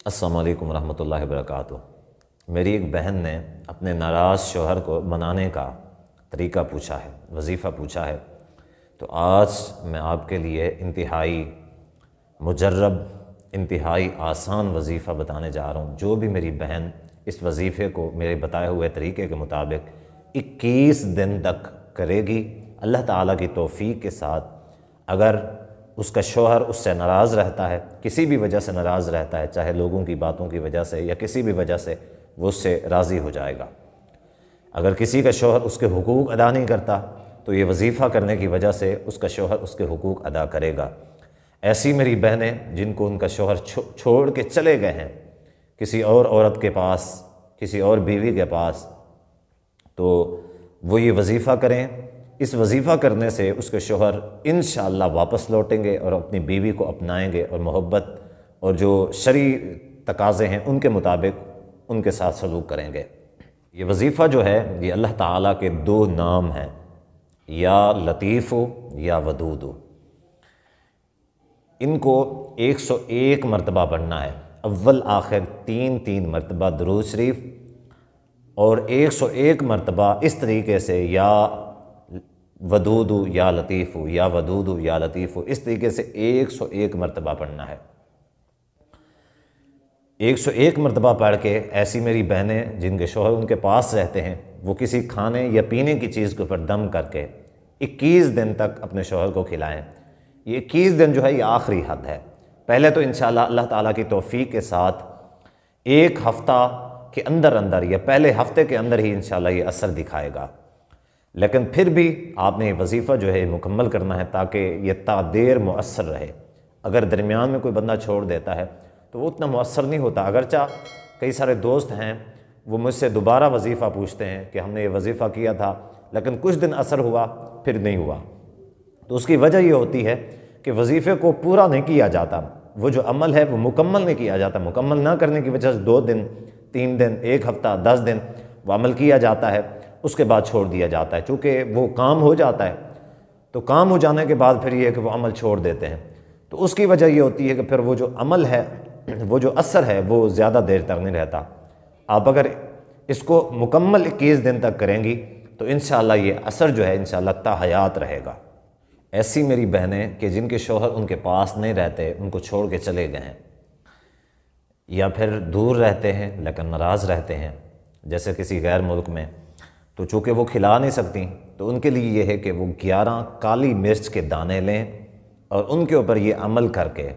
السلام علیکم ورحمۃ اللہ وبرکاتہ۔ میری ایک بہن نے اپنے ناراض شوہر کو منانے کا طریقہ پوچھا ہے، وظیفہ پوچھا ہے، تو آج میں آپ کے لیے انتہائی مجرب، انتہائی آسان وظیفہ بتانے جا رہا ہوں۔ جو بھی میری بہن اس وظیفے کو میرے بتائے ہوئے طریقے کے مطابق 21 دن تک کرے گی، اللہ تعالیٰ کی توفیق کے ساتھ، اگر اس کا شوہر اس سے ناراض رہتا ہے، کسی بھی وجہ سے ناراض رہتا ہے، چاہے لوگوں کی باتوں کی وجہ سے یا کسی بھی وجہ سے، وہ اس سے راضی ہو جائے گا۔ اگر کسی کا شوہر اس کے حقوق ادا نہیں کرتا تو یہ وظیفہ کرنے کی وجہ سے اس کا شوہر اس کے حقوق ادا کرے گا۔ ایسی میری بہنیں جن کو ان کا شوہر چھوڑ کے چلے گئے ہیں کسی اور عورت کے پاس، کسی اور بیوی کے پاس، تو وہ یہ وظیفہ کریں۔ اس وظیفہ کرنے سے اس کے شوہر انشاءاللہ واپس لوٹیں گے اور اپنی بیوی کو اپنائیں گے اور محبت اور جو شرعی تقاضے ہیں ان کے مطابق ان کے ساتھ سلوک کریں گے۔ یہ وظیفہ جو ہے یہ اللہ تعالیٰ کے 2 نام ہیں، یا لطیف یا ودود۔ ان کو 101 مرتبہ پڑھنا ہے، اول آخر 3 مرتبہ درود شریف، اور 101 مرتبہ اس طریقے سے یا ودود یا لطیف، یا ودود یا لطیف، اس طریقے سے 101 مرتبہ پڑھنا ہے۔ 101 مرتبہ پڑھ کے ایسی میری بہنیں جن کے شوہر ان کے پاس رہتے ہیں، وہ کسی کھانے یا پینے کی چیز کے اوپر دم کر کے 21 دن تک اپنے شوہر کو کھلائیں۔ یہ 21 دن جو ہے یہ آخری حد ہے۔ پہلے تو انشاءاللہ اللہ تعالیٰ کی توفیق کے ساتھ 1 ہفتہ کے اندر یا پہلے ہفتے کے اندر ہی انشاءاللہ یہ اثر دکھائے گا، لیکن پھر بھی آپ نے یہ وظیفہ جو ہے مکمل کرنا ہے تاکہ یہ تا دیر مؤثر رہے۔ اگر درمیان میں کوئی بندہ چھوڑ دیتا ہے تو وہ اتنا مؤثر نہیں ہوتا۔ اگرچہ کئی سارے دوست ہیں وہ مجھ سے دوبارہ وظیفہ پوچھتے ہیں کہ ہم نے یہ وظیفہ کیا تھا لیکن کچھ دن اثر ہوا پھر نہیں ہوا، تو اس کی وجہ یہ ہوتی ہے کہ وظیفے کو پورا نہیں کیا جاتا، وہ جو عمل ہے وہ مکمل نہیں کیا جاتا۔ مکمل نہ کرنے کی وجہ سے 2 دن، 3 دن، 1 ہفتہ، 10 دن وہ عمل کیا جاتا ہے، اس کے بعد چھوڑ دیا جاتا ہے۔ چونکہ وہ کام ہو جاتا ہے تو کام ہو جانے کے بعد پھر یہ ہے کہ وہ عمل چھوڑ دیتے ہیں، تو اس کی وجہ یہ ہوتی ہے کہ پھر وہ جو عمل ہے، وہ جو اثر ہے وہ زیادہ دیر تک نہیں رہتا۔ آپ اگر اس کو مکمل 21 دن تک کریں گی تو انشاءاللہ یہ اثر جو ہے انشاءاللہ تا حیات رہے گا۔ ایسی میری بہنیں کہ جن کے شوہر ان کے پاس نہیں رہتے، ان کو چھوڑ کے چلے گئے ہیں، یا پھر دور رہتے ہیں لیکن ناراض رہتے ہیں جیسے کسی غیر ملک میں، تو چونکہ وہ کھلا نہیں سکتی، تو ان کے لیے یہ ہے کہ وہ 11 کالی مرچ کے دانے لیں اور ان کے اوپر یہ عمل کر کے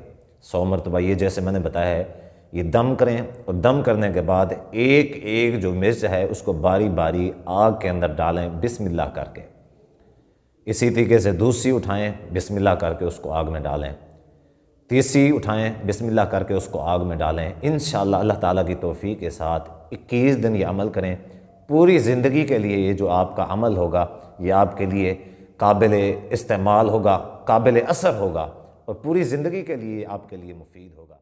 100 مرتبہ یہ جیسے میں نے بتایا ہے یہ دم کریں، اور دم کرنے کے بعد ایک جو مرچ ہے اس کو باری باری آگ کے اندر ڈالیں بسم اللہ کر کے۔ اسی طریقے سے دوسری اٹھائیں، بسم اللہ کر کے اس کو آگ میں ڈالیں، تیسری اٹھائیں، بسم اللہ کر کے اس کو آگ میں ڈالیں۔ انشاءاللہ اللہ تعالیٰ کی توفیق کے ساتھ 21 دن یہ عمل کریں، پوری زندگی کے لیے یہ جو آپ کا عمل ہوگا یہ آپ کے لیے قابل استعمال ہوگا، قابل اثر ہوگا، اور پوری زندگی کے لیے آپ کے لیے مفید ہوگا۔